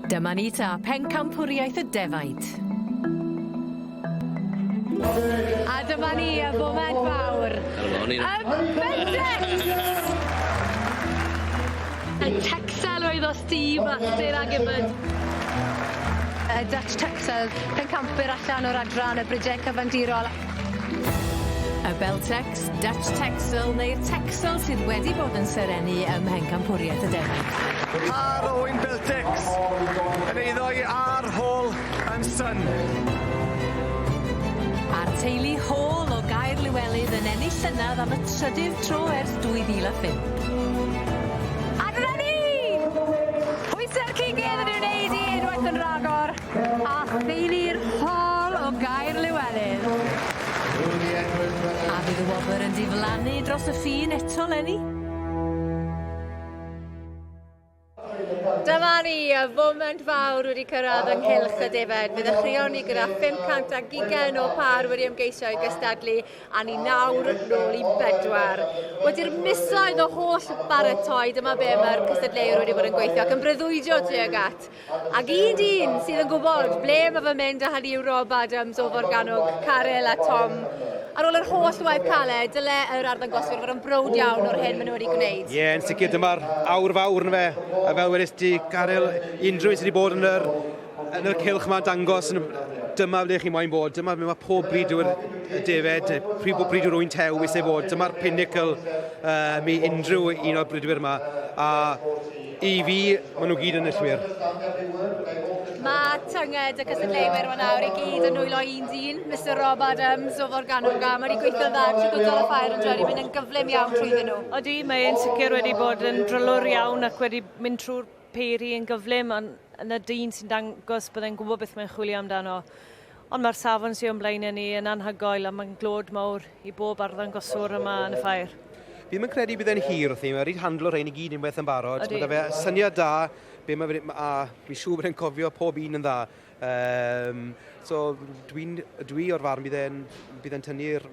Dyma ni ta Bencampwriaeth y Defaid. A dyma ni y foment fawr. Y Texel oedd o Steve Master ag Ibbon. Y Dutch Texel, Bencampwyr allan o'r adran y brydau cyfandirol. Y Beltex, Dutch Texel neu'r Texel sydd wedi bod yn serenu ym Bencampwriaeth y Defaid. Ar Owen Beltex, yn eiddo ar Hall yn Sun. A'r teulu Hall o Gaer Lywelydd yn ennill llynedd am y trydydd tro ers 2005. A dyna ni! Pwysa'r cigydd yn wneud i unwaith yn ragor, a theulu'r Hall o Gaer Lywelydd. A bydd y wobr yn diflannu dros y ffin eto lenni. Dyma ni, y foment fawr wedi cyrraedd ynghylch y Defaid. Bydd y chrioni gyda 520 o par wedi ymgeisio i gystadlu a ni nawr nôl i 4. Wedi'r misoedd o holl baratoi, dyma be mae'r cystadleuwr wedi bod yn gweithio ac yn breuddwydio tuag at. Ac un sydd yn gwybod ble mae fe'n mynd a hynny yw Rob Adams o Forganog, Caryl a Tom. Ar ôl yr holl waith caled, dyle yr arddangoswyr fod yn browd iawn o'r hyn maen nhw wedi gwneud. Ie, yn sicr, dyma'r awr fawr yn fe. A fel wedys ti, Caryl, unrhyw sydd wedi bod yn yr cylch yma'n dangos, dyma ble chi moyn bod. Dyma mae pob bryd yw'r Defaid, prif bryd yw'r wy'n tew eisiau bod. Dyma'r pinnacle mi unrhyw un o'r brydwyr yma. A i fi, maen nhw gyd yn y llwyr. Mae tynged y cystadleuwyr yma nawr i gyd yn nwylo un dyn, Mr Rob Adams o Forganog, a mae wedi gweithio dda trwy gydol y ffair yn dweud mynd yn gyflym iawn trwyddyn nhw. Odi, mae'n sicr wedi bod yn drylwr iawn ac wedi mynd trwy'r peri yn gyflym yn y dyn sy'n dangos byddai'n gwybod beth mae'n chwilio amdano. Ond mae'r safon sy'n blaen ni yn anhygoel a mae'n glod mawr i bob arddangoswr yma yn y ffair. Fi'n mynd credu bydd e'n hir wrthi, mae wedi handlo rhain i gyd unwaith yn barod. Mae fe syniad da, a fi'n siŵr bod e'n cofio pob un yn dda. So dwi o'r farn bydd e'n tynnu'r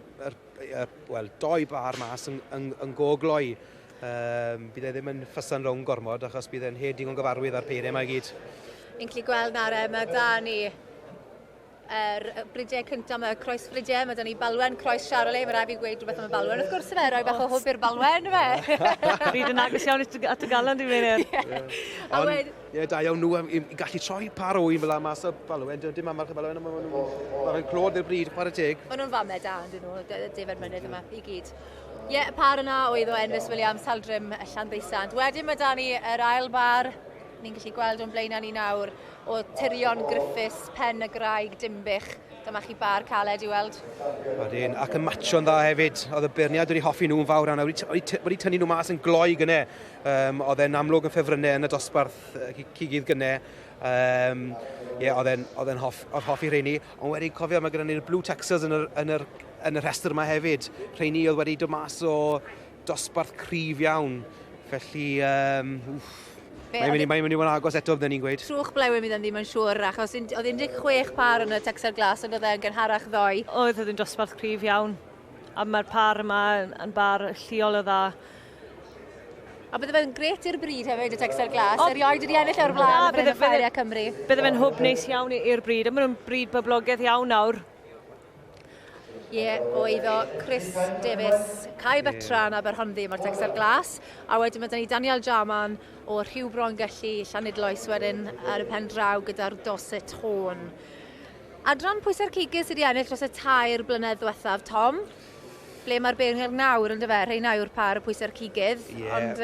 doi bar mas yn gogloi. Bydd e ddim yn ffysan rownd gormod achos bydd e'n hed digon gyfarwydd ar peiriau yma i gyd. Ni'n gallu gweld nawr mae da ni brydau cyntaf yma, croes brydau, mae da ni balwen, croes Charolais, mae rai fi gweud rhywbeth am y balwen. Wrth gwrs fe, roi bach o hwb i'r balwen fe. Bydd yn agos iawn at y galan di fyny. Ie, da iawn nhw i gallu troi par o'i fel mas o balwen. Dim amarch y balwen, mae'n clod i'r bryd, par y teg. Mae nhw'n famau da, yn dyn nhw, Defaid mynydd yma, i gyd. Ie, y par yna oedd o Envis Williams, Saldrym, Llanddeisant. Wedyn mae da ni yr ail bar, ni'n gallu gweld o'n blaen ni nawr, o Tirion, Griffiths, Pen y Graig, Dimbych. Dyma chi bar caled i weld. Wedyn, ac yn matcho'n dda hefyd. Oedd y Berniad wedi hoffi nhw'n fawr yna. Wedi tynnu nhw mas yn gloi gynnau. Oedd e'n amlwg yn ffefrynnau yn y dosbarth cigydd gynnau. Oedd e'n hoffi rheini. Ond wedi cofio, mae gyda ni'r Blue Texas yn y rhestr yma hefyd. Rheini oedd wedi dod mas o dosbarth cryf iawn. Felly, Mae'n mynd i fod yn agos eto fydden ni'n gweud. Trwch blew mi ddim yn siŵr, achos oedd 16 par yn y Texel glas, ond oedd e'n gynharach ddoi. Oedd yn dosbarth cryf iawn, a mae'r par yma yn bar lliol o dda. A bydde fe'n gret i'r bryd hefyd y Texel glas, erioed wedi ennill o'r blaen yn y ffeiriau Cymru. Bydde fe'n hwb neis iawn i'r bryd, a maen nhw'n bryd boblogaidd iawn nawr. Ie, oedd o Chris Davies, Cai Betran a Berhonddi mae'r Texel glas, a wedyn mae ni Daniel Jarman o Rhyw Bron Gyllu, Llanidloes wedyn ar y pen draw gyda'r Doset Hôn. Adran pwysa'r cigydd sydd wedi ennill dros y 2 blynedd ddiwethaf, Tom? Ble mae'r Bencampwriaeth nawr yn dyfer, rhai nawr par y pwysa'r cigydd, ond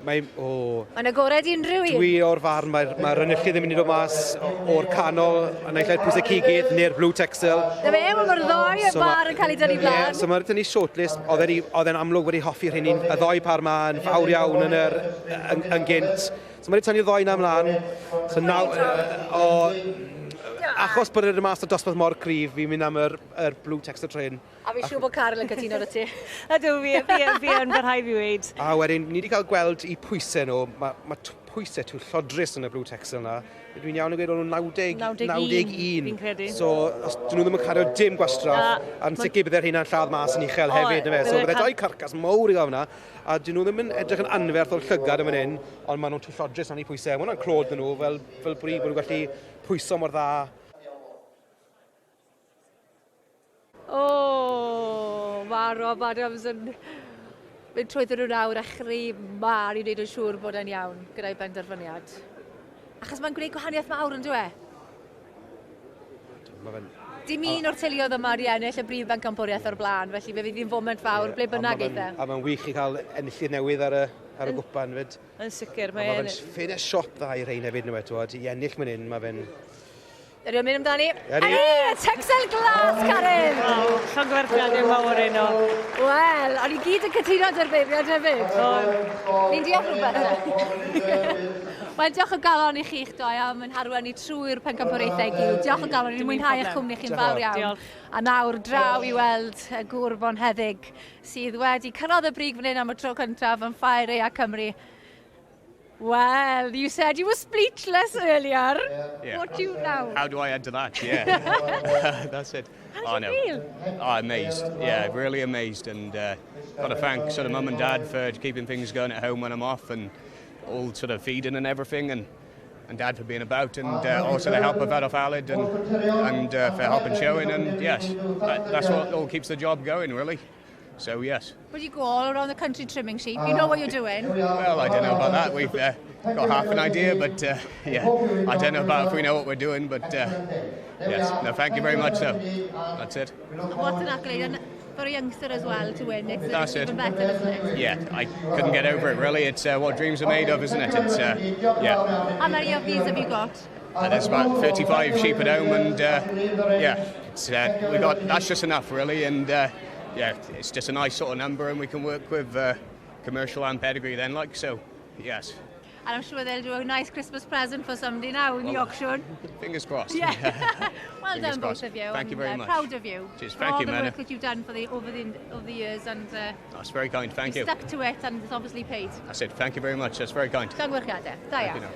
mae'n agored unrhyw un. Dwi o'r farn, mae'r enillydd yn mynd i ddod mas o'r canol yn eich pwysau cigydd neu'r Blue Texel. Dyma mae'r ddoi y bar yn cael ei dynnu blaen. So mae'r dynnu shortlist, oedd e'n amlwg wedi hoffi rhywun, y ddoi par ma yn fawr iawn yn gynt. So mae wedi tynnu'r ddoi na ymlaen. So achos bod yn mas o dosbarth mor cryf, fi'n mynd am yr Blue Texel train. A fi'n siŵr bod Caryl yn cytuno dy ti. Ydw, fi yn barhau fi weid. A wedyn, ni wedi cael gweld i pwysau nhw, mae pwysau tŵ llodrus yn y Blue Texel yna. Dwi'n iawn yn gweud o'n 91, 91. fi'n credu. So, os dyn nhw ddim yn cario dim gwastraff, a'n sicr bydde'r hynna'n lladd mas yn uchel hefyd. So, bydde dau carcas mawr i gofna, a dyn nhw ddim yn edrych yn anferth o'r llygad yn fan hyn, ond maen nhw'n tŵ llodrus yn ei pwysau. Mae hwnna'n clod dyn nhw, fel bod nhw'n gallu pwyso mor dda. Mae Rob Adams yn mynd trwyddyn nhw nawr a chri mar i wneud yn siŵr bod e'n iawn gyda'i benderfyniad. Achos mae'n gwneud gwahaniaeth mawr yn dweud. Dim un o'r teuluoedd yma i ennill y Prif Bencampwriaeth o'r blaen, felly fe fydd hi'n foment fawr, ble bynnag eithaf. A mae'n wych i cael enillydd newydd ar y gwpan fyd. Yn sicr, mae'n ffein e siop dda i rhain hefyd nhw eto, i ennill mynd hyn, mae fe'n... Ydy o'n mynd amdani? Y Texel glas, Karin! Llongwerthiadau mawr un o. Wel, o'n i gyd yn cytuno dy'r beiriad hefyd. Ni'n diolch rhywbeth. Wel, diolch o galon i chi'ch doi am yn harwen i trwy'r pencampwriaethau i gyd. Diolch o galon, ni'n mwynhau eich cwmni chi'n fawr iawn. A nawr draw i weld y gŵr bonheddig sydd wedi cyrraedd y brig fan hyn am y tro cyntaf yn ffair ei a Cymru. Well, you said you were speechless earlier. Yeah. What do you now? How do I add to that? Yeah, that's it. How do you feel? Oh, amazed. Yeah, really amazed. And got to thank sort of mum and dad for keeping things going at home when I'm off and all sort of feeding and everything. And dad for being about and also the help of off Aled and for helping showing. And yes, that's what all keeps the job going, really. So, yes. But you go all around the country trimming sheep. You know what you're doing. Well, I don't know about that. We've got half an idea, but yeah, I don't know about if we know what we're doing, but yes. No, thank you very much, though. That's it. What's an accolade for a youngster as well to win? It's even better, isn't it? Yeah, I couldn't get over it, really. It's what dreams are made of, isn't it? It's, yeah. How many of these have you got? There's about 35 sheep at home, and yeah, it's, that's just enough, really, and yeah, it's just a nice sort of number, and we can work with commercial and pedigree then, like so. Yes. And I'm sure they'll do a nice Christmas present for somebody now in the auction. Fingers crossed. Yeah. Well Fingers done, crossed. both of you. Thank you very much. Proud of you. Cheers. For Thank all you, the Mena. work that you've done for over the years, and that's very kind. Thank you. Stuck to it, and it's obviously paid. That's it. Thank you very much. That's very kind. Llongwerthiadau. Da iawn.